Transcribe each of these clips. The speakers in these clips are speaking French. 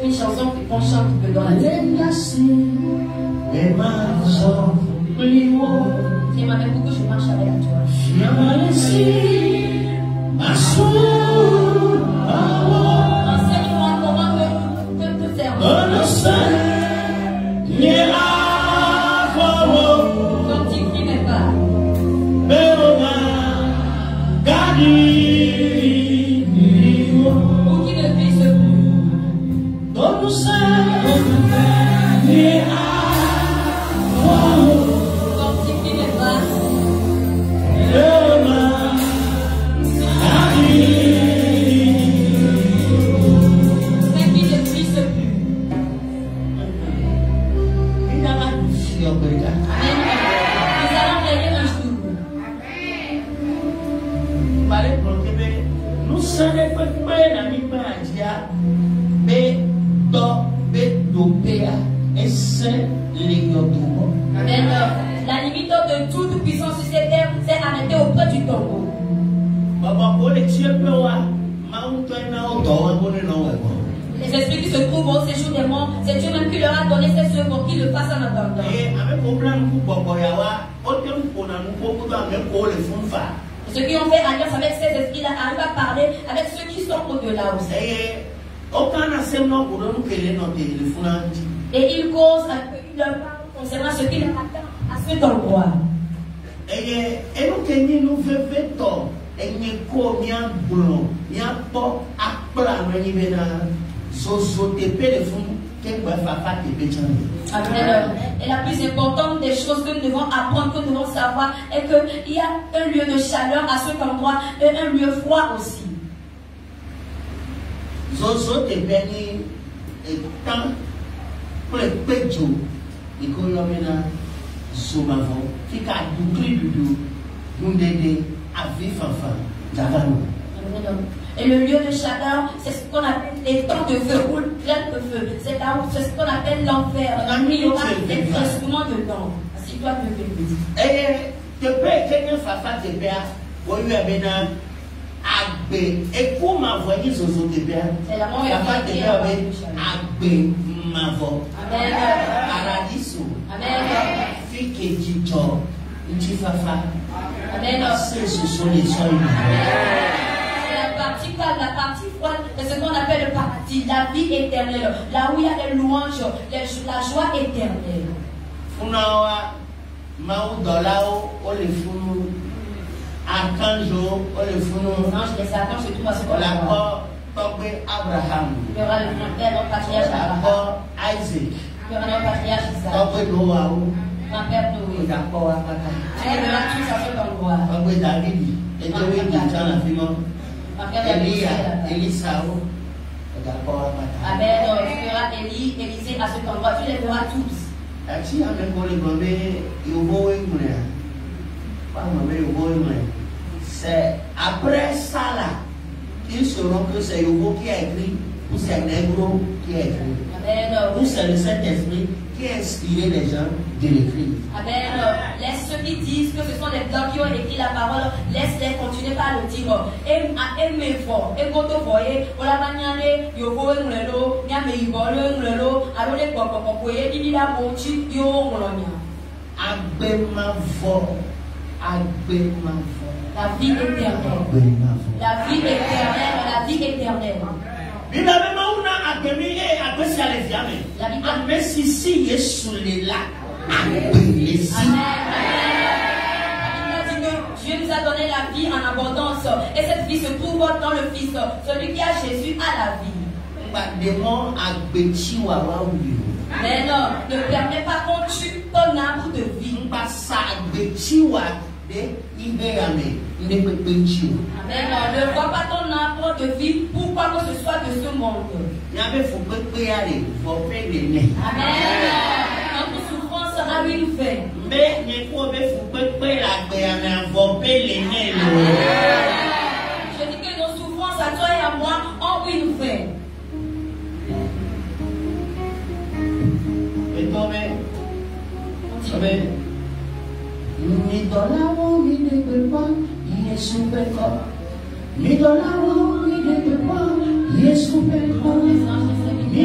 une chanson qu'on chante que dans la tête. Et m'appelle beaucoup, je marche avec toi. Enseigne-moi comment te servir. Quand tu cries mes pas. Pour qu'il ne puisse plus. Quand tu cries mes pas. La limite de toute puissance sur cette terre s'est arrêtée auprès du tombeau. Les esprits qui se trouvent au séjour des morts, c'est Dieu même qui leur a donné ces œuvres pour qu'ils le fassent en attendant. Ceux qui ont fait alliance avec ces esprits-là arrivent à parler avec ceux qui sont au-delà aussi. Et ils causent, ils leur parlent concernant ce qui leur attend à cet endroit. Amen. Et la plus importante des choses que nous devons apprendre, que nous devons savoir, est qu'il y a un lieu de chaleur à cet endroit et un lieu froid aussi. Et le lieu de chaleur, c'est ce qu'on appelle les temps de feu ou plein de feu. C'est là où c'est ce qu'on appelle l'enfer. Il y aura des instruments dedans. Si toi tu veux. C'est la mort. Amen. Ce sont les soins. La partie froide, c'est ce qu'on appelle le paradis, la vie éternelle, là où il y a les louanges, la joie éternelle. Ange des Satan se trouve à ce moment-là. Abraham. Il y aura le grand-père, notre patriarche Abraham. Isaac. Il y aura notre patriarche Isaac. Grand-père Noé. Il y aura tous à cet endroit. Elisao. Amen. Tu verras Élisée à cet endroit. Tu les verras tous. C'est après ça là qu'ils sauront que c'est Yobo qui a écrit ou c'est Négro qui a écrit. Ou c'est le Saint-Esprit qui a inspiré les gens de l'écrire. Amen. Laisse ceux qui disent que ce sont les blancs qui ont écrit la parole, laisse-les continuer par le dire. Aimez fort. Et quand vous voyez, on la maniane, Yobo et Moulelo, Niame Ibolo et Moulelo, alors les Popopoye, il y a Mochi, Yo Moulonia. Abema fort. Abema fort. La vie éternelle. La vie éternelle. La vie éternelle. La Dieu nous a donné la vie en abondance et cette vie se trouve dans le Fils. Celui qui a Jésus a la vie. Mais non, ne permets pas qu'on tue ton arbre de vie. Amen. Ne vois pas ton arbre de vie pour quoi que ce soit de ce monde. Amen. Notre souffrance a une fin. Je dis que nos souffrances à toi et à moi ont une fin. Mi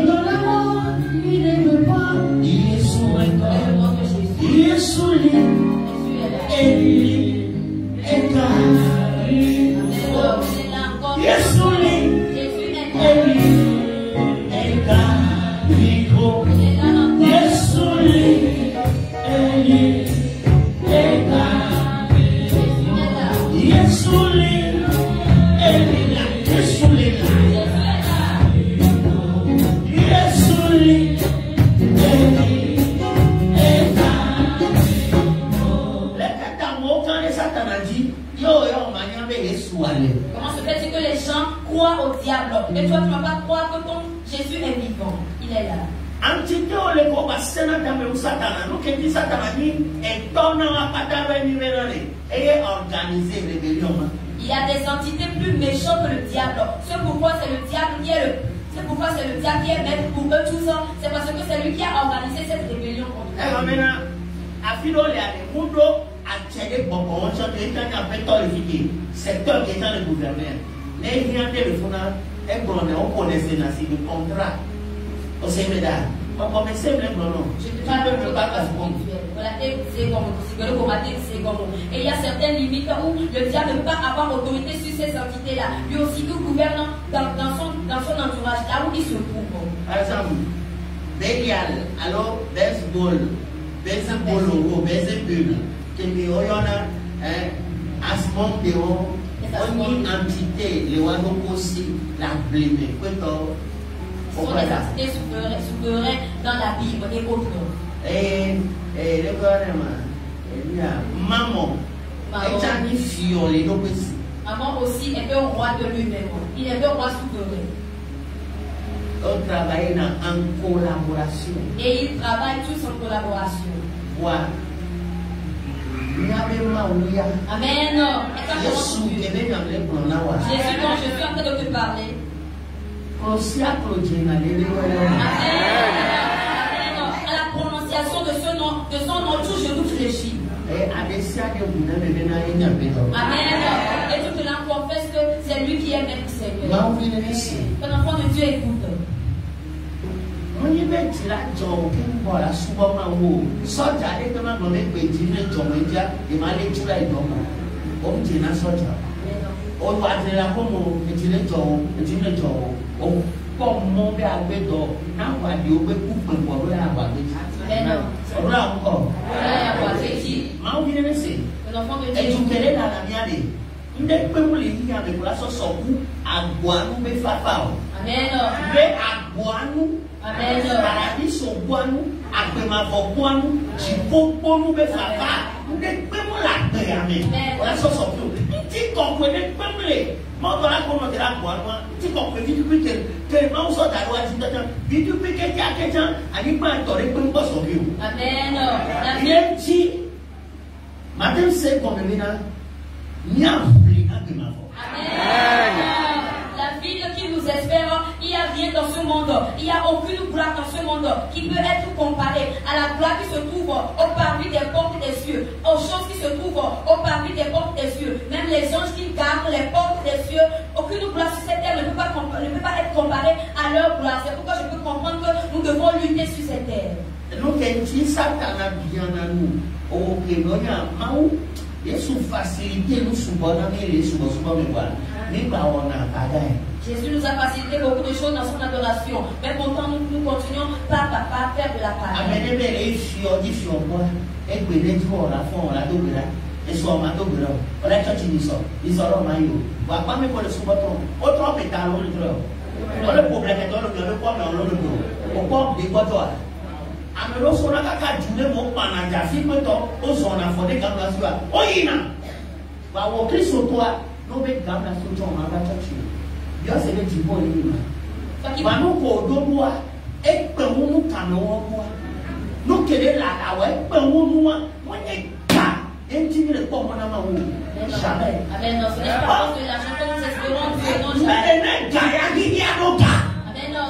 Et toi, tu ne vas pas croire que ton Jésus est vivant. Il est là. Il y a des entités plus méchantes que le diable. C'est pourquoi c'est le diable qui est maître pour eux tous. C'est parce que c'est lui qui a organisé cette rébellion contre eux. Secteur qui est dans le gouvernement. Les gens de on connaissait le contrat. On s'est mis là. On commençait le nom. Je ne peux pas et il y a certaines limites où le diable ne peut pas avoir autorité sur ces entités-là. Lui aussi, il gouverne dans son entourage, là où il se trouve. Par exemple, Bélial, alors baseball, une entité, les oiseaux aussi, la blême. Ce sont des entités souveraines dans la Bible et autres. Et le gouvernement, maman aussi est un roi de lui-même. Il est un roi souverain. On travaille en collaboration. Et ils travaillent tous en collaboration. Voilà. Amen. Jésus, quand je suis en train de te parler. Amen. À la prononciation de son nom, tout genou fléchit. Amen. Et tout cela confesse que c'est lui qui est maître Seigneur. Un enfant de Dieu écoute. Amen. Paradis au guanou, après ma voix guanou, j'y compose mes fafa, nous ne pouvons la paix. Amen. Voilà ça sort tout. Tu comprenais pas les. Moi voilà comment de la guanou, tu comprends vite que non sort à loi dit vite que quelqu'un a dit pas toré pour pas sortir. Amen. Il dit madame c'est comme maintenant n'y a plus de ma voix. Amen. La ville qui nous espère, il n'y a rien dans ce monde, il n'y a aucune gloire dans ce monde qui peut être comparée à la gloire qui se trouve au parvis des portes des cieux, aux choses qui se trouvent au parvis des portes des cieux, même les anges qui gardent les portes des cieux, aucune gloire sur cette terre ne peut pas être comparée à leur gloire. C'est pourquoi je peux comprendre que nous devons lutter sur cette terre. Nous, Jésus nous a facilité beaucoup de choses dans son adoration, mais pourtant nous continuons par à faire de la part.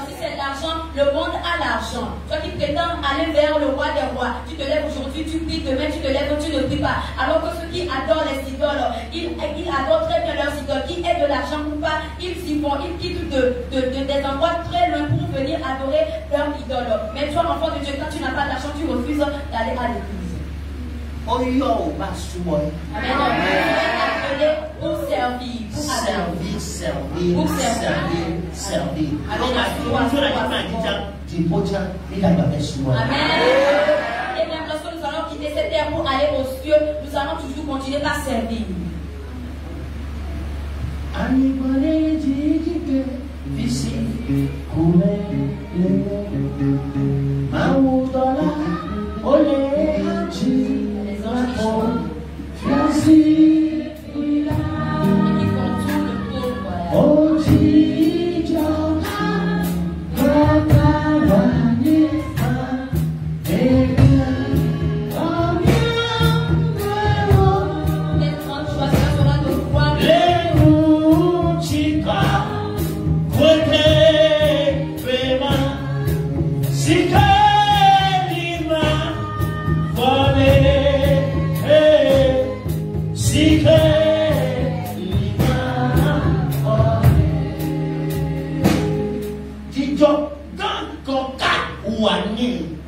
Si c'est l'argent, le monde a l'argent. Toi qui prétends aller vers le roi des rois, tu te lèves aujourd'hui, tu pries, demain tu te lèves, tu ne pries pas. Alors que ceux qui adorent les idoles, ils adorent très bien leurs idoles. Qui aient de l'argent ou pas, ils y vont, ils quittent des endroits très loin pour venir adorer leurs idoles. Mais toi, enfant de Dieu, quand tu n'as pas d'argent, tu refuses d'aller à l'église. Amen. Appelé pour servir, pour servir. Amen. Et même lorsque nous allons quitter cette terre pour aller aux cieux, nous allons toujours continuer à servir. Oh,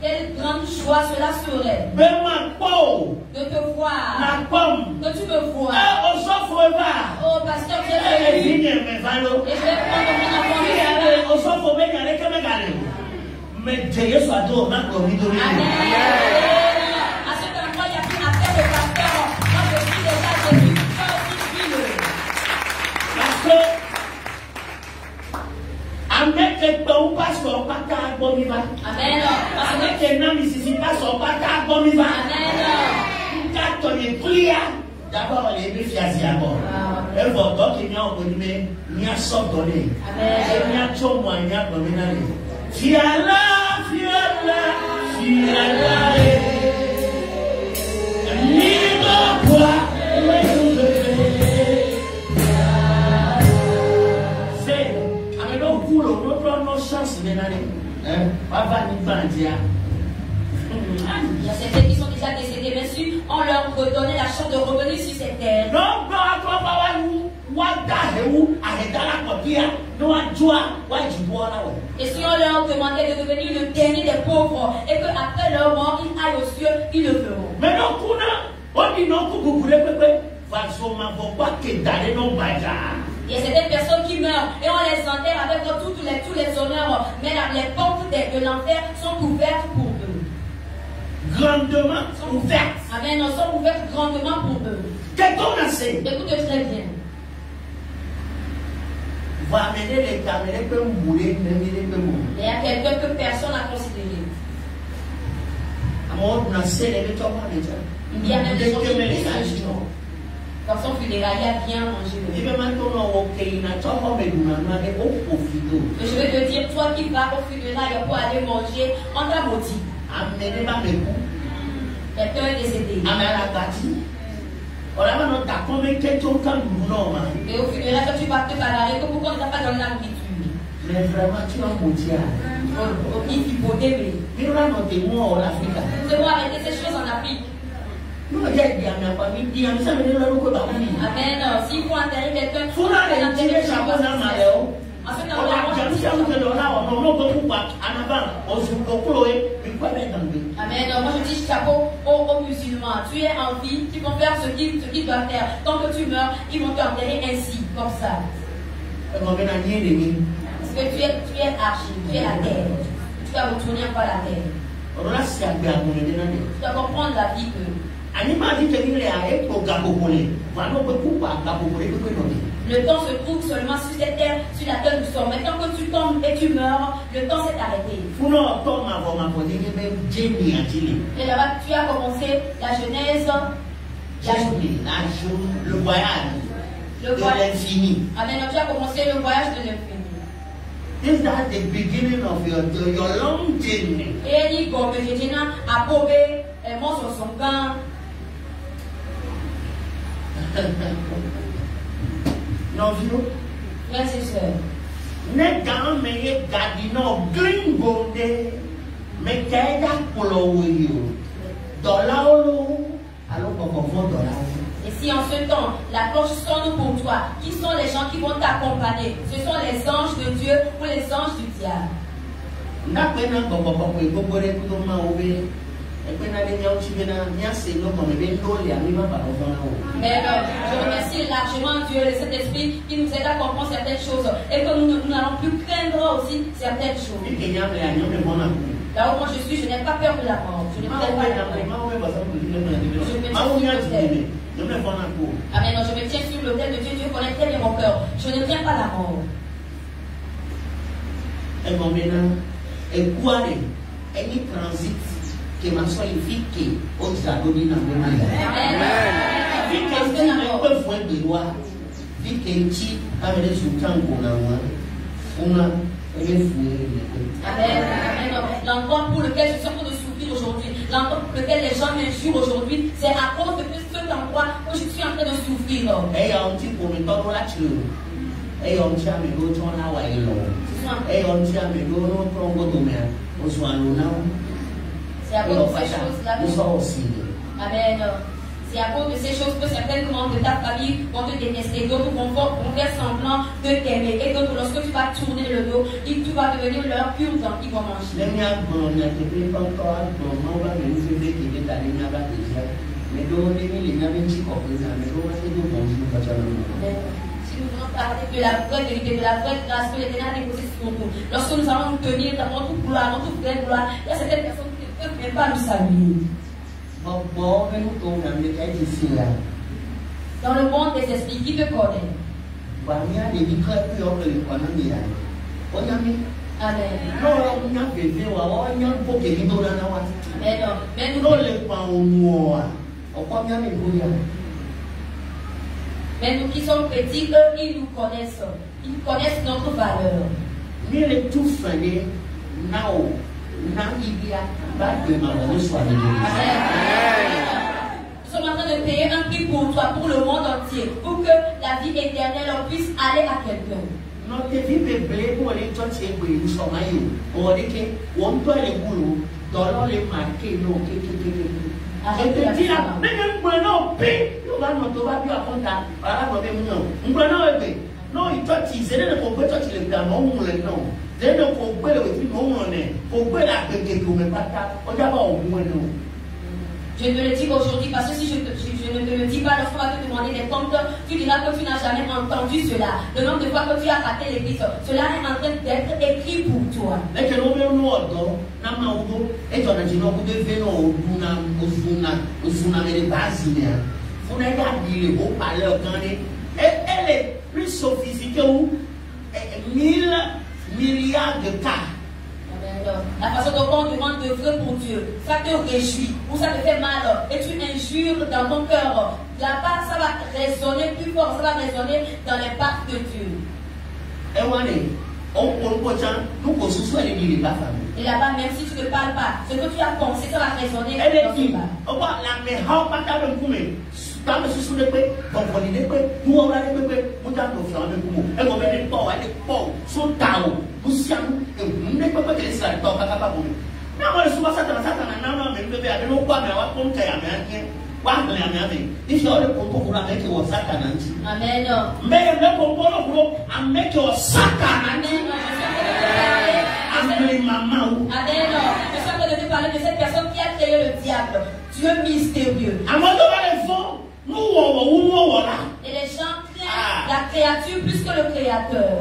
Quelle grande joie cela serait de te voir, que tu me vois. Oh pasteur, tu es venu. Et je vais prendre mon enfant. Mais Dieu soit tout, on a promis de lui. À cet endroit, il n'y a plus affaire de pasteur. Moi, je suis déjà Jésus. Toi aussi, suis-le. Parce que, avec les temps, pas son pata à Bomiva. Amen. Avec les noms ici, pas son pata à Bomiva. Amen. Quand on est prière, d'abord, les deux fiazi à bord. Et votre qui n'y a pas de mais, n'y a sans donner. Amen. N'y a pas de moyen de mener. Fiala, fiala, fiala, Nino quoi, c'est, avec nos couloirs, nous prenons nos chances maintenant. Papa n'y va dire. Il y a certains qui sont déjà décédés, mais si on leur redonnait la chance de revenir sur cette terre. Non, non, et si on leur demandait de devenir le dernier des pauvres et qu'après leur mort, ils aillent aux cieux, ils le feront. Mais non, on dit non, il y a certaines personnes qui meurent et on les enterre avec tous les honneurs, mais les portes de l'enfer sont ouvertes pour eux. Grandement ouvertes. Amen, elles sont ouvertes grandement pour eux. Écoute très bien. Va amener les caméras peut mourir, même il peut mourir. Il y a quelqu'un que personne n'a considéré. Il y a même des gens qui dans son funérail, il a bien mangé. Je vais te dire, toi qui vas au funérail pour aller manger, on t'a maudit. Quelqu'un est décédé. Et au funérail, quand tu vas te bagarrer, pourquoi on ne t'a pas donné la nourriture? Mais vraiment, tu as maudit. Il faut t'aimer. Nous devons arrêter ces choses en Afrique. Amen. S'il faut enterrer quelqu'un, il faut enterrer Amen. Moi je dis chapeau aux musulmans. Tu es en vie, tu peux faire ce qu'ils doivent faire. Tant que tu meurs, ils vont t'enterrer ainsi, comme ça. Parce que tu es archi, tu es la terre. Tu vas retourner encore la terre. Tu dois comprendre la vie que. Le temps se trouve seulement sur cette terre, sur la terre nous sommes. Maintenant que tu tombes et tu meurs, le temps s'est arrêté. Et là-bas, tu as commencé la genèse, le voyage de l'infini. Amen. Tu as commencé le voyage de l'infini. Is that the beginning of your long journey? Et il comme je dis non, à Bobé, moi sur son camp. Non, vieux. Frères et sœurs. Ne quand mais gardino green bonde, mais qu'elle a pour le dollar alors qu'on va dollar. Et si en ce temps, la cloche sonne pour toi, qui sont les gens qui vont t'accompagner? Ce sont les anges de Dieu ou les anges du diable. Mais je remercie largement Dieu et cet esprit qui nous aide à comprendre certaines choses et que nous n'allons plus craindre aussi certaines choses. Là où moi je suis, je n'ai pas peur de la mort. Je n'ai pas peur de la mort. Amen. Je me tiens sur l'autel de Dieu. Dieu connaît très bien mon cœur. Je ne crains pas la mort. Et quoi, any transit que ma soeur fique au Zadoni na Amen. Fique un peu fouet de loi. Fique un petit avec les soutiens qu'on a on a Amen. L'endroit pour lequel je suis en train de souffrir aujourd'hui, l'endroit pour lequel les gens m'injurent aujourd'hui, c'est à cause de cet endroit où je suis en train de souffrir. Ce sont besoin. Et on dit à mes deux, on prend votre domaine. On soit là. C'est à cause de ces choses-là. Nous sommes aussi. Amen. C'est à cause de ces choses que certains membres de ta famille vont te détester, d'autres vont faire semblant de t'aimer, et d'autres, lorsque tu vas tourner le dos, tu vas devenir leur pur temps qui vont manger. Mais si nous voulons parler de la vraie vérité, de la vraie grâce que l'Éternel a déposée sur nous, lorsque nous allons nous tenir dans notre gloire, notre vraie gloire, il y a certaines personnes qui ne peuvent même pas nous saluer. Dans le monde des esprits, qui te connaît? Amen. Mais nous qui sommes petits, eux, ils nous connaissent. Ils connaissent notre valeur. Nous sommes en train de payer un prix pour toi, pour le monde entier, pour que la vie éternelle puisse aller à quelqu'un. Je te le dis aujourd'hui parce que si je ne te le dis pas, lorsqu'on va te demander des comptes, tu diras que tu n'as jamais entendu cela. Le nombre de fois que tu as raté l'église, cela est en train d'être écrit pour toi. Elle est plus sophistiquée ou 1000 milliards de cas. La façon dont on demande de vrai pour Dieu, ça te réjouit ou ça te fait mal et tu injures dans ton cœur. Là-bas, ça va résonner plus fort, ça va résonner dans les pattes de Dieu. Et là-bas, même si tu ne parles pas, ce que tu as pensé, ça va résonner dans tes Amen. Je suis en train de te parler de cette personne qui a créé le diable, Dieu mystérieux. Et les gens craignent la créature plus que le créateur.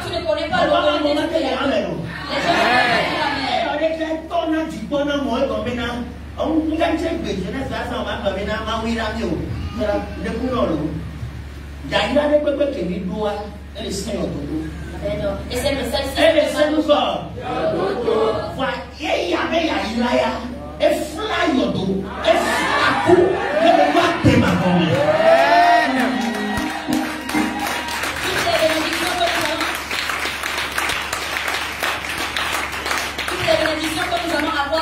Tu ne connais pas l'autorité du créateur. Et c'est le seul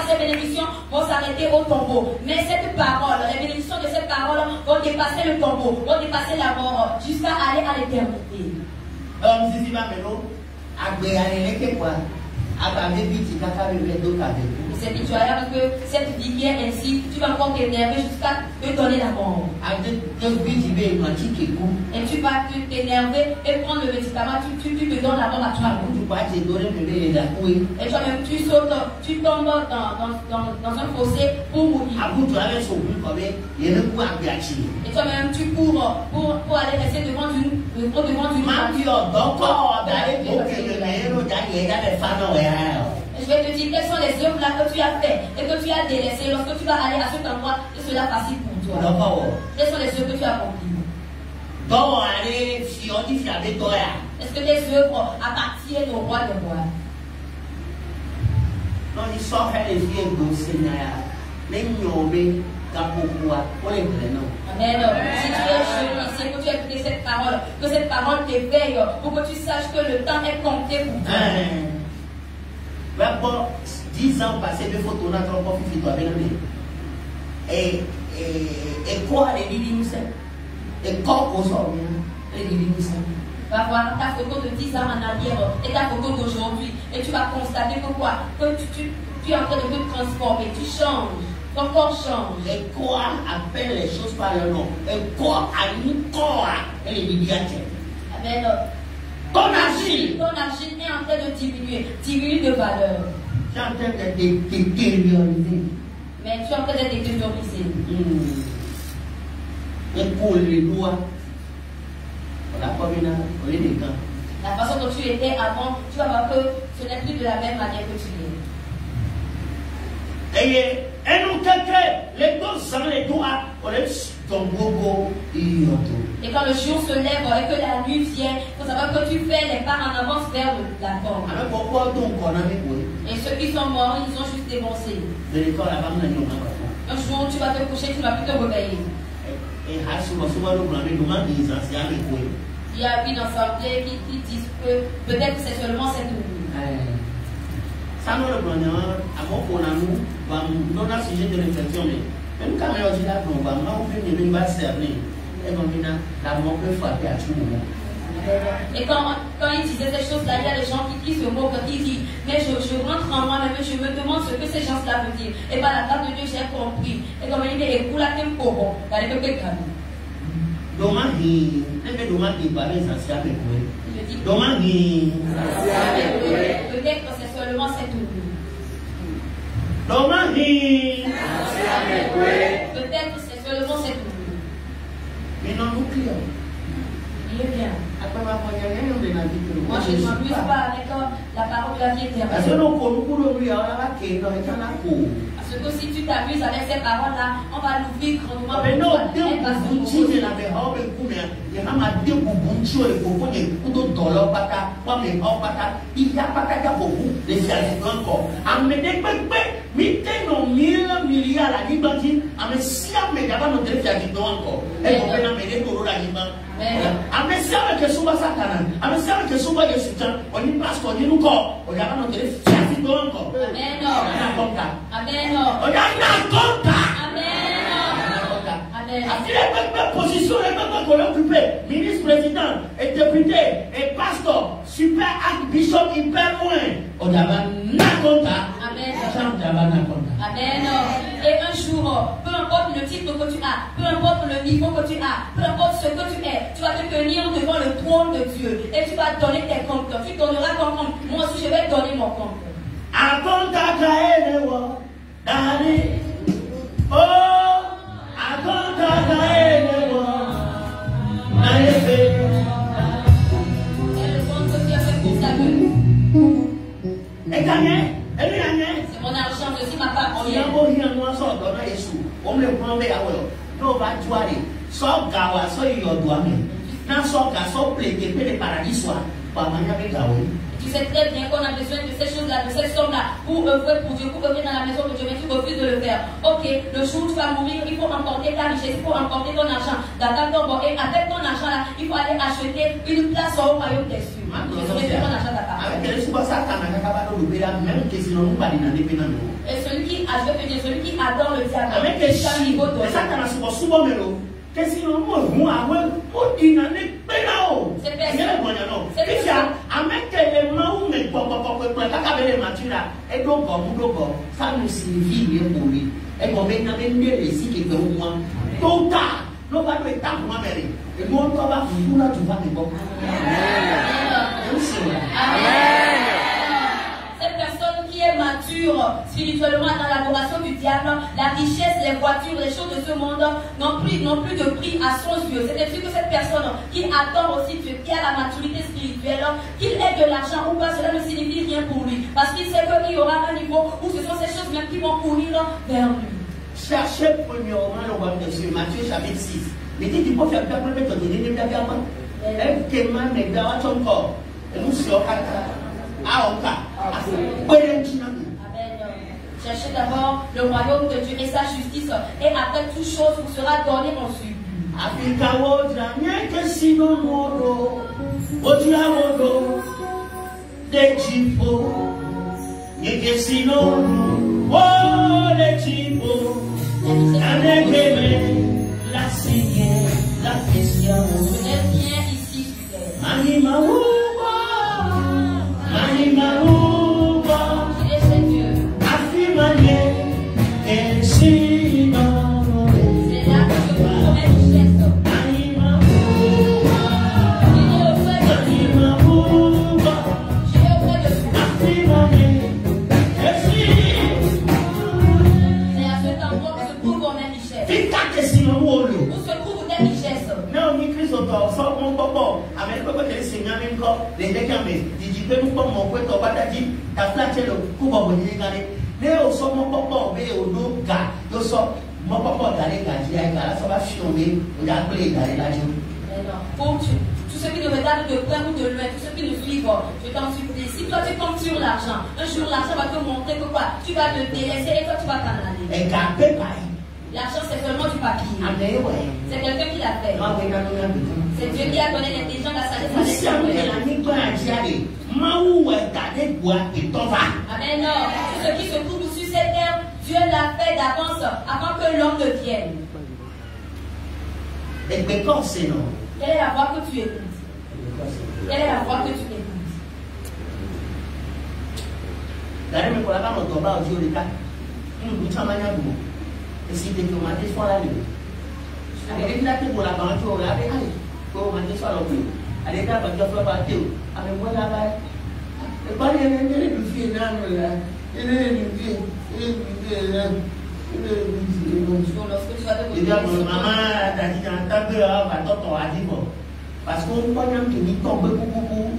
ces bénédictions vont s'arrêter au tombeau. Mais cette parole, les bénédictions de cette parole vont dépasser le tombeau, vont dépasser la mort, jusqu'à aller à l'éternité. C'est pitoyable parce que cette vie qui est ainsi, tu vas encore t'énerver jusqu'à te donner la mort. Et tu vas t'énerver et prendre le médicament, tu te donnes la mort à toi-même. Et toi-même, tu sautes, tu tombes dans un fossé pour mourir. Et toi-même, tu cours pour aller rester devant une Je vais te dire quelles sont les œuvres là que tu as fait et que tu as délaissées lorsque tu vas aller à cet endroit et cela facile pour toi. Quelles sont les œuvres que tu as accomplies? Est-ce que tes œuvres appartiennent au roi des rois? Amen. Si tu es jeune ici, que tu as écouté cette parole, que cette parole t'éveille pour que tu saches que le temps est compté pour toi. D'abord, 10 ans passés, il faut tourner à 3 fois, il faut et quoi les livres, et quoi aux hommes, les livres. Va voir ta photo de 10 ans en arrière et ta photo d'aujourd'hui. Et tu vas constater que quoi? Que tu es en train de te transformer, tu changes. Ton corps change. Et quoi appelle les choses par leur nom? Et quoi a mis quoi? Et les bibliothèques. Amen. Ton argile est en train de diminuer, diminue de valeur. Tu es en train de détérioriser. Mais tu es en train de détérioriser. Et pour les doigts, la façon dont tu étais avant, tu vas voir que ce n'est plus de la même manière que tu es. Et nous les deux sans les doigts, on est ton gogo. Et quand le jour se lève et que la nuit vient, il faut savoir que tu fais les pas en avance vers la tombe. Et ceux qui sont morts, ils ont juste dévancé. Un jour, tu vas te coucher, tu ne vas plus te réveiller. Il y a une assemblée qui disent que peut-être que c'est seulement cette nuit. Ça nous le prenons à mon nous, dans un sujet de réflexion. Même quand on dit là, on va servir. Et la mort peut frapper à tout moment. Et quand il disait ces choses-là, il y a des gens qui se moquent, qui disent, mais je rentre en moi-même, je me demande ce que ces gens-là veulent dire. Et par la grâce de Dieu, j'ai compris. Et comme il dit, écoute la tempo, il y a des quelqu'un. Peut-être que c'est seulement cette nuit. Peut-être que c'est seulement cette nuit. Mais non, nous crions. Il est bien. Moi, je ne m'amuse pas avec la parole de la vie éternelle. Parce que si tu t'amuses avec ces paroles-là, on va l'ouvrir grandement. Mais non, position qu'on a occupée, ministre, président, et député, et pasteur, super archbishop, hyper loin. On a Amen. Et un jour, peu importe le titre que tu as, peu importe le niveau que tu as, peu importe ce que tu es, tu vas te tenir devant le trône de Dieu et tu vas donner tes comptes. Tu donneras ton compte. Moi aussi, je vais donner mon compte. Et gagné. C'est mon argent, je suis ma part. On me le prend avec no va tuer. So gawa so yo douame. Na so ga so pleke pe le paradis soit. Pas mania avec gawa. Tu sais très bien qu'on a besoin de ces choses-là, de cette somme-là, pour œuvrer pour Dieu, pour œuvrer dans la maison de Dieu, mais tu refuses de le faire. Ok, le jour où tu vas mourir, il faut emporter ta richesse, il faut emporter ton argent dans ta tombe. Et avec ton argent-là, il faut aller acheter une place au royaume des cieux. Et celui qui a, je veux dire, celui qui adore le diable, c'est un niveau de ça nous suffit pour lui. Et on met dans les récits qui fait au moins. Tout tard, nous va être temps pour et nous on va vous là, tu vas te voir. Amen. Cette personne qui est mature spirituellement dans l'adoration du diable, la richesse, les voitures, les choses de ce monde n'ont plus de prix à son yeux. C'est-à-dire que cette personne qui adore aussi Dieu, qui a la maturité spirituelle, qu'il ait de l'argent ou pas, cela ne signifie rien pour lui. Parce qu'il sait qu'il y aura un niveau où ce sont ces choses même qui vont courir vers lui. Cherchez premièrement le royaume des cieux, Matthieu chapitre 6. Mais dit qu'il faut faire bien pour te donner des diamants. Elle témoigne mais dans ton corps. Et nous sommes à Oka. Cherchez d'abord le royaume de Dieu et sa justice, et après toute chose vous sera donné ensuite. Pour tous ceux qui nous regardent de près ou de loin, tous ceux qui nous suivent, je t'en supplie, si toi tu comptes sur l'argent, un jour l'argent va te montrer que quoi, tu vas te délaisser et toi tu vas t'en aller. L'argent c'est seulement du papier. C'est quelqu'un qui l'a fait. C'est Dieu qui a donné l'intelligence, la sagesse à l'être. Amen. Non. Tout ce qui se trouve sur cette terre, Dieu l'a fait d'avance avant que l'homme ne vienne. Quelle est la voix que tu écoutes? Quelle est la voix que tu écoutes? Parce qu'on croit que tu tomber beaucoup.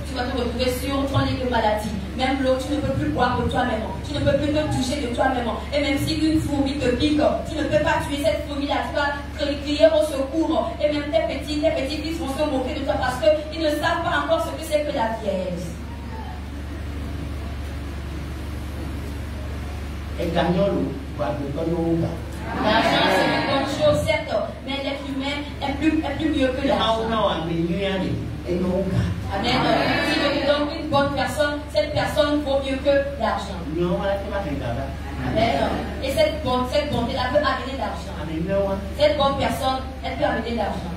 Tu vas te retrouver sur ton lit de maladie. Même l'eau, tu ne peux plus boire de toi-même. Tu ne peux plus te toucher de toi-même. Et même si une fourmi te pique, tu ne peux pas tuer cette fourmi-là. Tu vas crier au secours. Et même tes petits fils vont se moquer de toi parce qu'ils ne savent pas encore ce que c'est que la vierge. Et gagnons-le. L'argent c'est une bonne chose, certes, mais l'être humain est plus mieux que l'argent. Amen. Si je te donne une bonne personne, cette personne vaut mieux que l'argent. Amen. Et cette bonté-là peut amener l'argent. Cette bonne personne, elle peut amener l'argent.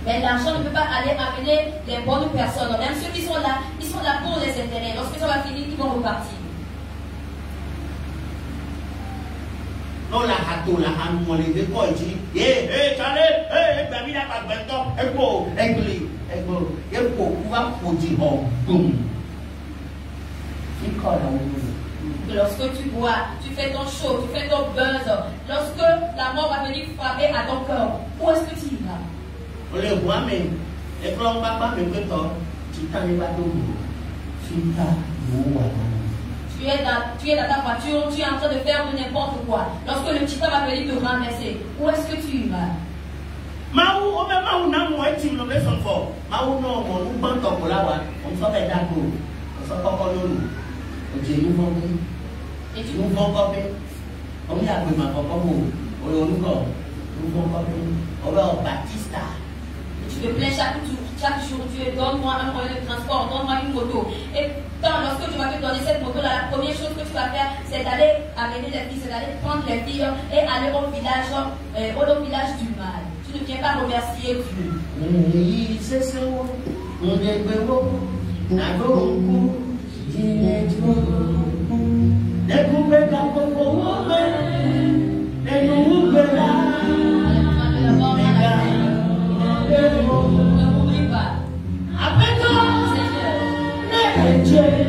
Mais l'argent ne peut pas aller amener les bonnes personnes. Même ceux qui sont là pour les intérêts. Lorsque ça va finir, ils vont repartir. Non, la hâte, la âme, on les décolle, il dit, hé, Charles, hé, ben, il a pas de temps, lorsque tu bois, tu fais ton show, tu fais ton buzz, lorsque la mort va venir frapper à ton cœur, où est-ce que tu y vas? On les voit, mais les plans papa me prêtent, tu t'en es pas d'eau. Tu es dans ta voiture, tu es en train de faire de n'importe quoi. Lorsque le titan va venir te renverser, où est-ce que tu y vas? Et tu te plains chaque jour, Dieu, donne-moi un moyen de transport, donne-moi une moto. Et lorsque tu vas te donner cette moto-là, la première chose que tu vas faire, c'est d'aller amener les filles, c'est d'aller prendre les filles et aller au village du mal. Tu ne viens pas remercier Dieu. Ne m'oublie pas. Seigneur.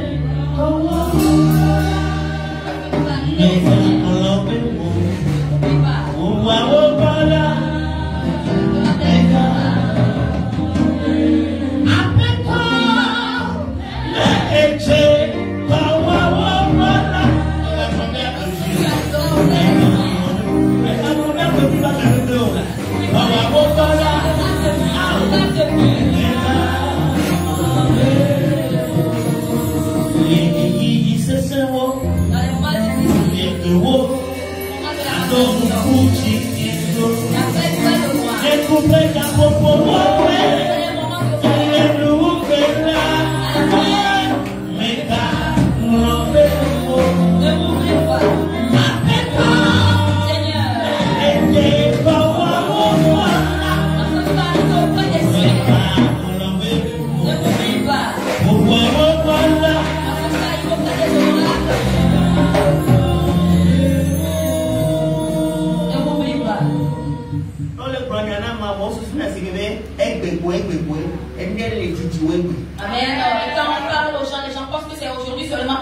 Amen. Et quand on parle aux gens, les gens pensent que c'est aujourd'hui seulement,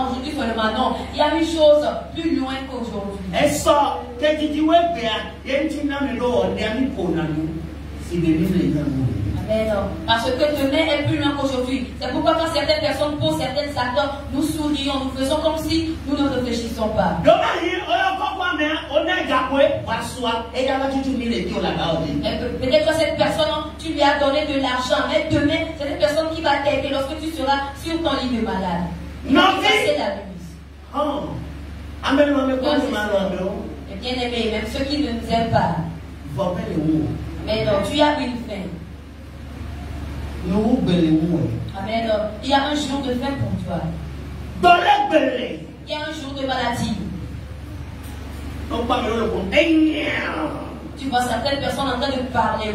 non. Il y a une chose plus loin qu'aujourd'hui. Amen. Parce que demain est plus loin qu'aujourd'hui. C'est pourquoi quand certaines personnes posent certains actes, nous sourions, nous faisons comme si nous ne réfléchissons pas. Peut-être que cette personne, tu lui as donné de l'argent, mais demain, c'est cette personne qui va t'aider lorsque tu seras sur ton lit de malade. Non, c'est la limite. Et bien aimé, même ceux qui ne nous aiment pas. Mais non, tu as une fin. Amen. Il y a un jour de fin pour toi. Il y a un jour de maladie. Tu vois certaines personnes en train de parler.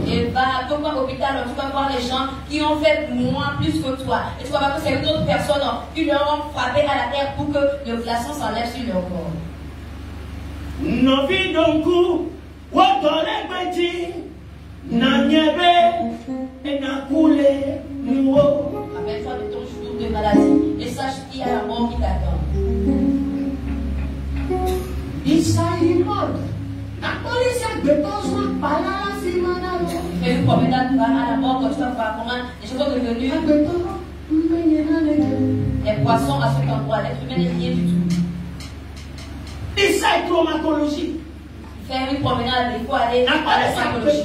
Et va à l'hôpital, tu vas voir les gens qui ont fait moins plus que toi. Et tu vas voir que c'est une autre personne qui leur ont frappé à la terre pour que le glaçon s'enlève sur leur corps. Rappelle-toi de ton jour de maladie et sache qu'il y a la mort qui t'attend. Fais une promenade à la mort quand tu vas voir comment les choses sont devenues. Les poissons à cet endroit, l'être humain n'est rien du tout. Faire une promenade, il faut aller à la psychologie.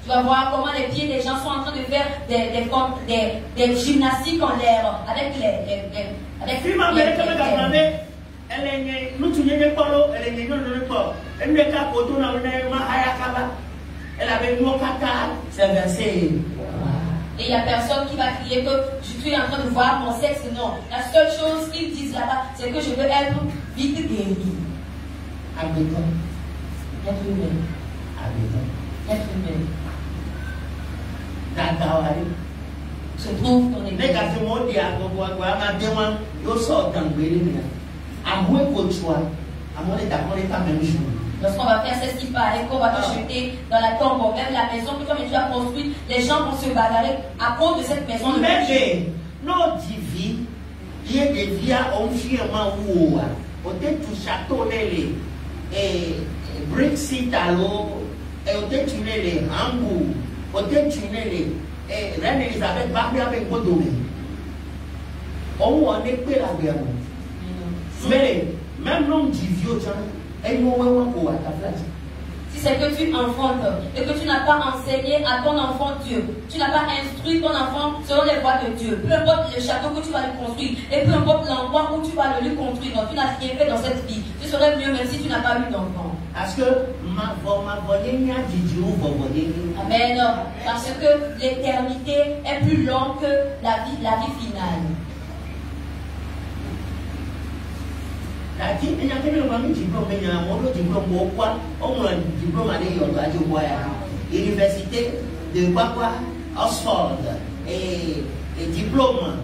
Tu vas voir comment les pieds des gens sont en train de faire des gymnastiques en l'air avec les et il n'y a personne qui va crier que je suis en train de voir mon sexe. Non. La seule chose qu'ils disent là-bas, c'est que je veux être vite guéri. Être humain. Être humain. Se trouve ton église. Lorsqu'on va faire ce qui paraît, qu'on va te jeter dans la tombe, même la maison que toi-même tu as construite, les gens vont se bagarrer à cause de cette maison. Si c'est que tu enfantes et que tu n'as pas enseigné à ton enfant Dieu, tu n'as pas instruit ton enfant selon les voies de Dieu, peu importe le château que tu vas lui construire et peu importe l'endroit où tu vas le lui construire, donc tu n'as rien fait dans cette vie, tu serais mieux même si tu n'as pas eu d'enfant. Parce que Amen. Parce que l'éternité est plus longue que la vie finale. Université de Oxford, et diplôme,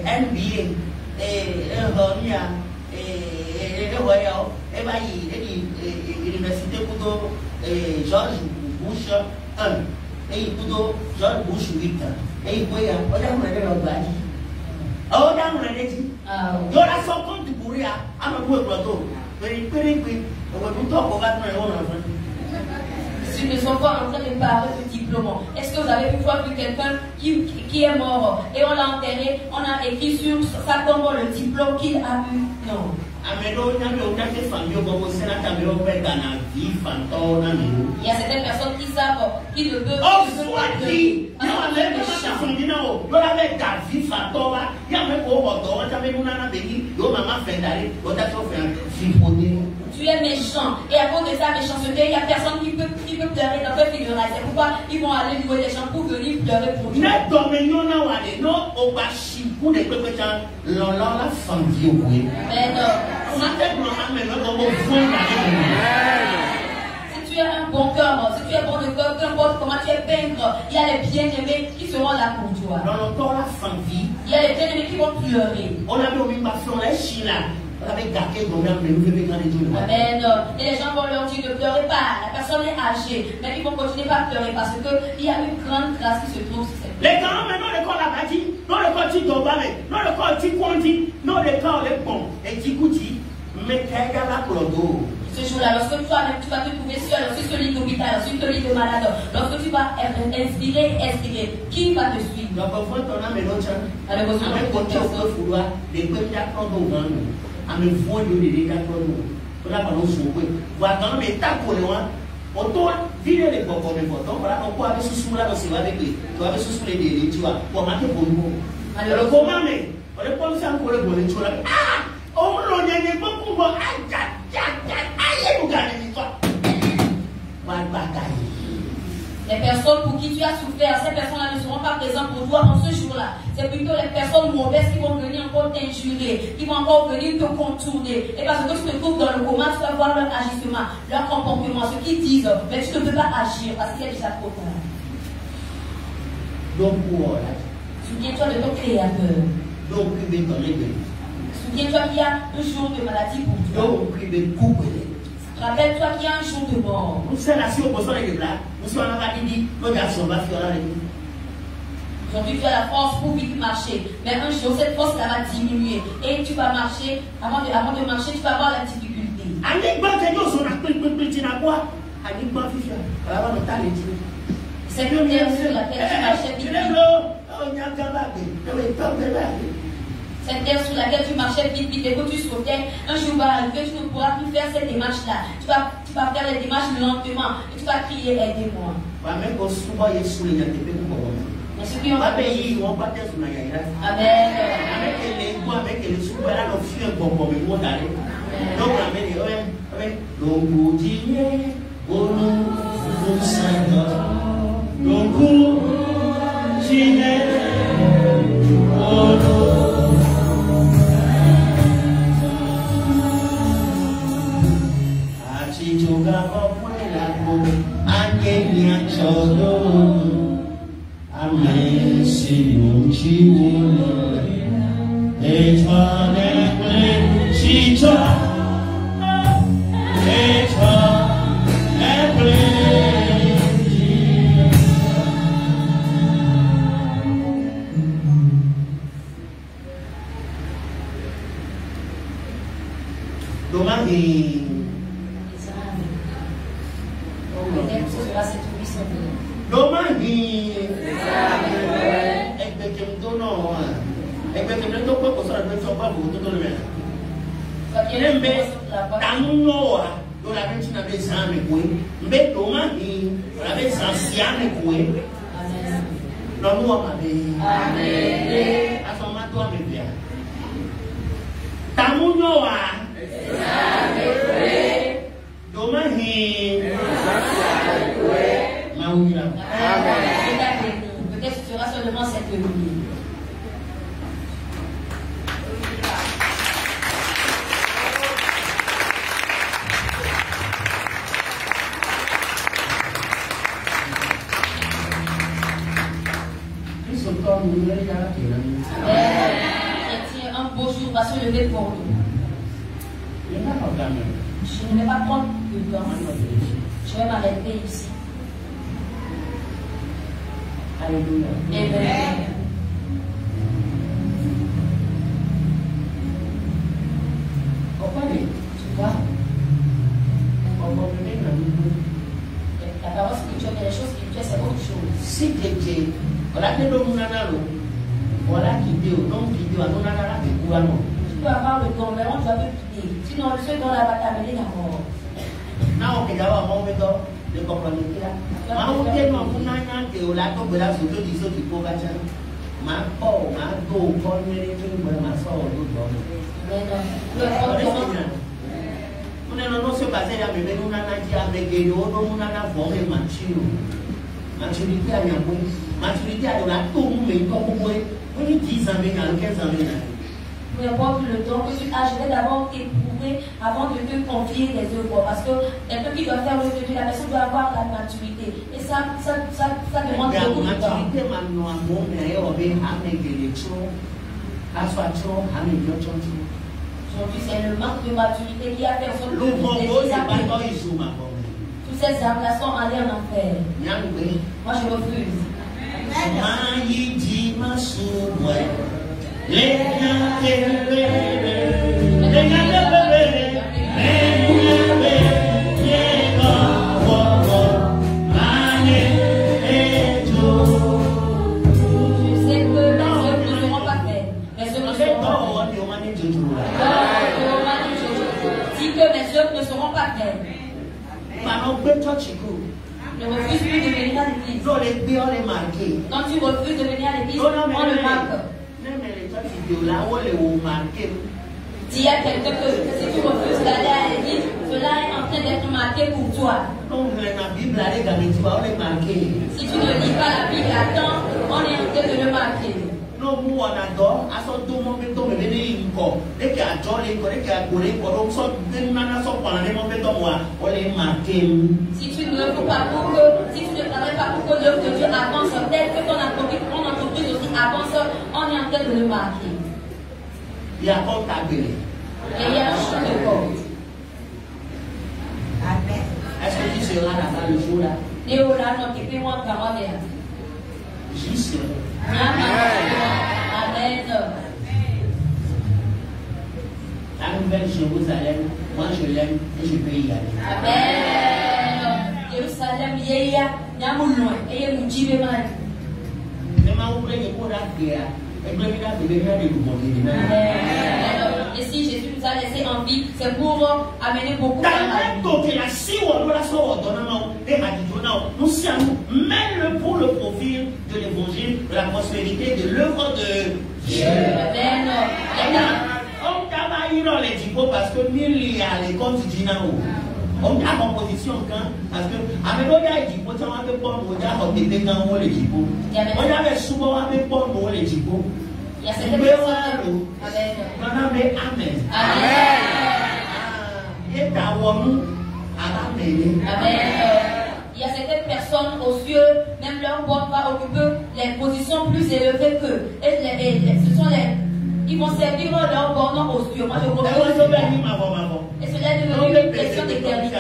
MBA, Université George Bush 1, et George Bush 8, et S'ils ne sont pas en train de parler de diplôme, est-ce que vous avez pu voir quelqu'un qui est mort et on l'a enterré, on a écrit sur sa tombe le diplôme qu'il a eu? Non. Il y a certaines personnes qui savent qu'ils ne peuvent pas. Tu es méchant et à cause de sa méchanceté, il n'y a personne qui peut pleurer dans le funérailles. C'est pourquoi ils vont aller louer des gens pour venir pleurer pour Dieu. Si tu es un bon cœur, si tu es bon de cœur, peu importe comment tu es peintre, il y a les bien-aimés qui seront là pour toi. Il y a les bien-aimés qui vont pleurer. Amen. Et les gens vont leur dire ne pleurez pas, la personne est âgée, mais ils vont continuer à pleurer parce qu'il y a une grande grâce qui se trouve sur cette les grands maintenant le corps la bâti, non le corps tu dobale, non le corps tu conti, non le corps le bon, et tu coutis, mais qu'est-ce la clodo. Ce jour-là, lorsque toi-même tu vas te trouver seul, sur ce lit d'hôpital, sur ce lit de malade, lorsque tu vas être inspiré, qui va te suivre? Donc, quand on a mes notes, malheureusement, quand tu as fait fouloir, les petits accords au grand, à me voir de les accords, pour la balance au bout. Voilà, quand même, t'as pour le moins, autant virer les bons comme important, voilà, on peut aller sous la dossier avec lui, tu vas aller sous les délais, tu vois, pour marquer pour nous. Alors, comment, mais, on est pas ça pour le bon, tu vois, ah, on l'a gagné beaucoup, les personnes pour qui tu as souffert, ces personnes-là ne seront pas présentes pour toi en ce jour-là. C'est plutôt les personnes mauvaises qui vont venir encore t'injurer, qui vont encore venir te contourner. Et parce que tu te trouves dans le coma, tu vas voir leur agissement, leur comportement, ce qu'ils disent, mais tu ne peux pas agir parce qu'il y a déjà trop tard. Donc, souviens-toi de ton Créateur. Donc, souviens-toi qu'il y a un jour de maladie pour toi. Rappelle-toi qu'il y a un jour de mort. Aujourd'hui, tu as la force pour vite marcher. Mais un jour, cette force-là va diminuer. Et tu vas marcher. Avant de marcher, tu vas avoir la difficulté. Cette terre sur laquelle tu marchais vite. Cette terre sur laquelle tu marchais vite, et que tu sautais, un jour va arriver, tu ne pourras plus faire cette démarche-là. Tu vas faire les démarches lentement et tu vas crier aidez-moi. Mais ceux qui ont appelé, Amen. Peut-être ce sera seulement cette nuit. Un beau jour va se lever pour nous. Je ne vais pas prendre le temps. Je vais m'arrêter ici. Alléluia. Amen. Comprenez? Tu vois? La parole spirituelle, mais les choses spirituelles, c'est autre chose. Si quelqu'un, voilà que l'homme n'a pas l'eau, voilà qui dit, non qui dit, on a la vie. Tu peux avoir le don, mais on doit te quitter. Sinon, ce don là va t'amener la mort. Non, on peut avoir un bon méthode de comprendre là. Ma on dit non, on a un que on l'a tombé là sur tout disons qu'il faut bâtir. Ma oh, ma go, bonne mérite, ma soeur, d'autres. On est non se baser à me nous nana qui avec des nous nana formé maturité à yamou maturité à la tout mais comme vous on est 10 ans 15 ans. Peu importe le temps que tu as, je vais d'abord t'éprouver avant de te confier les œuvres. Parce que quelqu'un qui doit faire l'œuvre de Dieu, la personne doit avoir la maturité. Et ça demande beaucoup de temps. Aujourd'hui, c'est le manque de maturité qui a fait en sorte que toutes ces âmes-là sont allées en enfer. Moi, je refuse. Ne seront pas faits. Ne refuse plus de venir à l'église. Quand tu refuses de venir à l'église, on le marque. S'il y a quelqu'un que si tu refuses d'aller à l'église, cela est en train d'être marqué pour toi. Si tu ne lis pas la Bible à temps, on est en train de le marquer. Si tu ne veux pas pour que, si tu ne travailles pas pour que l'œuvre de Dieu avance, tel que ton entreprise aussi avance, on est en train de le marquer. Et il y a un champ de porte. Amen. Est-ce que tu seras là-bas le jour là? J'y serai. Amen. La nouvelle Jérusalem, moi je l'aime et je peux y aller. Amen. Jérusalem, yeya, nyamulwa, eye mujibe mali. Et si Jésus nous a laissé en vie, c'est pour amener beaucoup de même pour le profil de l'évangile, de la prospérité, de l'œuvre de Dieu. On travaille dans les diplômes parce que il y a les comptes dinamo. On a composition parce que avec le diplôme, on a fait pour nous dire on était dans les diplômes. On avait souvent avec pour nous les diplômes. Il y a certaines personnes. Amen. Il y a certaines personnes aux cieux, même leur borne va occuper les positions plus élevées qu'eux. Ils vont servir leur borne aux cieux. Moi, je refuse. Et cela est devenu une question d'éternité.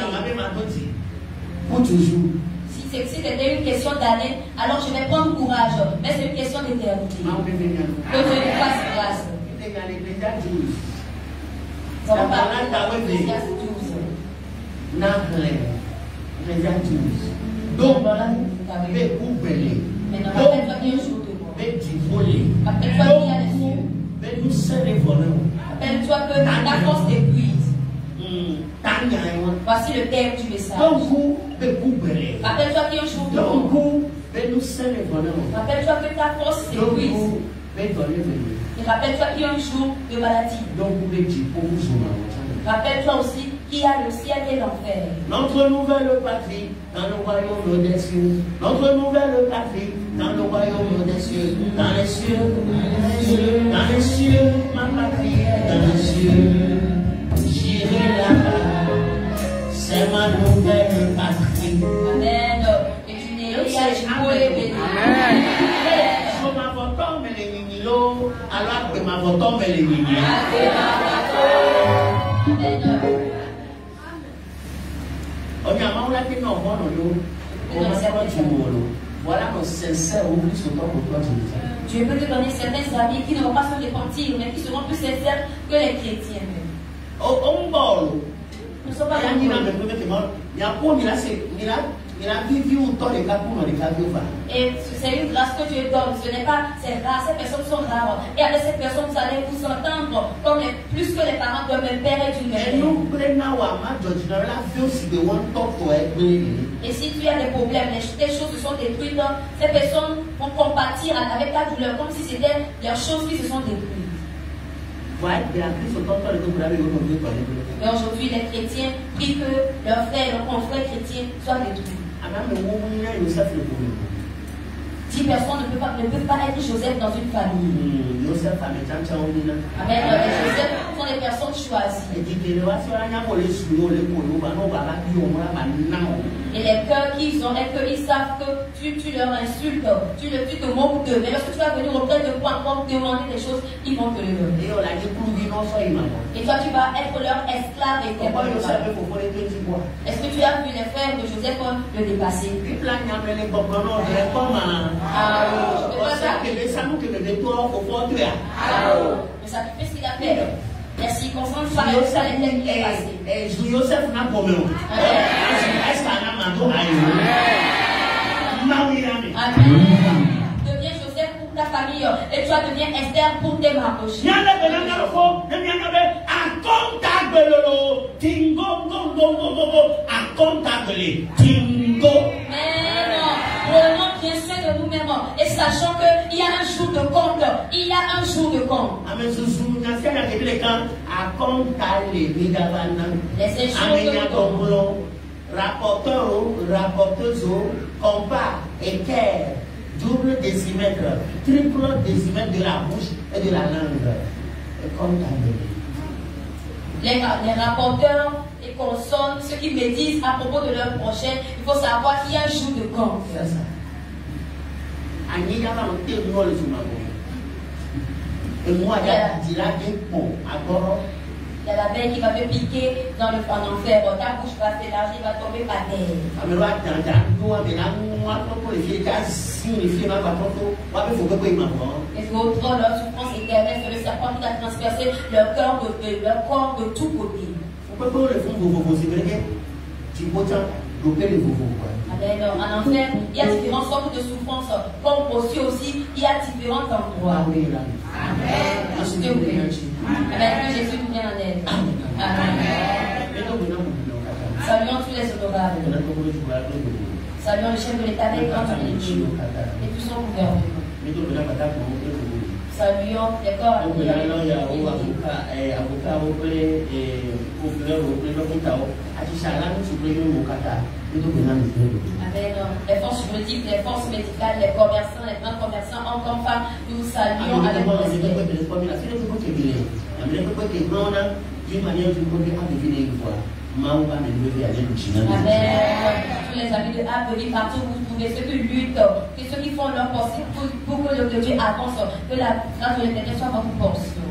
Pour toujours. Si c'était une question d'année, alors je vais prendre courage. Mais c'est une question d'éternité. Que Dieu nous fasse grâce. Ça va parler de Ecclésiaste 12. Donc, rappelle-toi que ta force t'épuise. Voici le thème du message. Rappelle-toi qu'il y a un jour de rappelle-toi que ta force s'épuise. Et rappelle-toi qu'il y a un jour de maladie. Rappelle-toi aussi qu'il y a le ciel et l'enfer. Notre nouvelle patrie dans le royaume des cieux. Notre nouvelle patrie dans le royaume des cieux. Dans les cieux, dans les cieux, ma patrie est dans les cieux. J'irai là-bas, c'est ma nouvelle patrie. Amen. Et tu n'es pas béni. Amen. Alors que ma voton me les voilà nos sincères oublis sur toi pour toi. Dieu peut te donner certains amis qui ne vont pas se repentir, mais qui seront plus sincères que les chrétiens. Nous sommes pas et c'est une grâce que Dieu donne. Ce n'est pas, c'est rare, ces personnes sont rares. Et avec ces personnes, vous allez vous entendre comme plus que les parents de mon père et du mère. Et si tu as des problèmes, les choses se sont détruites, ces personnes vont compatir avec ta douleur comme si c'était leurs choses qui se sont détruites. Et aujourd'hui, les chrétiens prient que leurs frères, leurs confrères chrétiens soient détruits. 10 personnes ne peuvent pas être Joseph dans une famille. Amen. Joseph sont des personnes choisies. Et les cœurs qu'ils ont, ils savent que tu leur insultes, tu te moques d'eux. Mais lorsque tu vas venir auprès de toi pour demander des choses, ils vont te le donner. Et toi, tu vas être leur esclave éternel. Est-ce que tu as vu les frères de Joseph le dépasser? Le sacrifice qu'il a fait, les circonstances par lesquelles il est passé. Deviens Joseph pour ta famille et toi deviens Esther pour te rapprocher. Prenons bien soin de nous-mêmes et sachant qu'il y a un jour de compte. Il y a un jour de compte. Rapporteuse, compas, équerre, double décimètre, triple décimètre de la bouche et de la langue. Et les rapporteurs et consonnes, ceux qui médisent à propos de leur prochain, il faut savoir qu'il y a un jour de compte. C'est ça. Et moi, il y a l'abeille qui va te piquer en enfer. Ta bouche va s'élargir, va tomber par terre. Et votre leur souffrance éternelle, c'est le serpent qui a transpercé leur corps de tous côtés. Amen. En enfer, il y a différentes sortes de souffrances. Comme aussi, il y a différents endroits. Amen. Amen. Que Jésus nous vienne en aide. Amen. Saluons tous les honorables. Saluons le chef de l'État des grands et tout son gouvernement. Saluons les corps. Amen. Les forces juridiques, les forces médicales, les commerçants, les grands commerçants, hommes comme femmes, nous saluons avec respect. Amen. Tous les amis de Abeli, partout vous trouvez ceux qui luttent, ceux qui font leur possible pour que le Dieu avance, que la grâce de l'Éternel soit votre portion.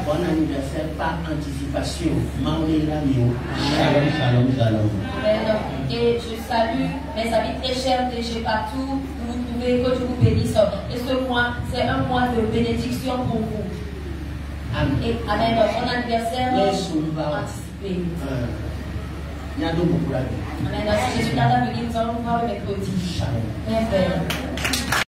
Bon anniversaire par anticipation. Et je salue mes amis très chers DG partout où vous trouvez, que Dieu vous bénisse. Et ce mois, c'est un mois de bénédiction pour vous. Amen. Et amen. Bon anniversaire anticipé. Amen. Si Jésus n'a pas venu, nous allons voir le mercredi. Amen.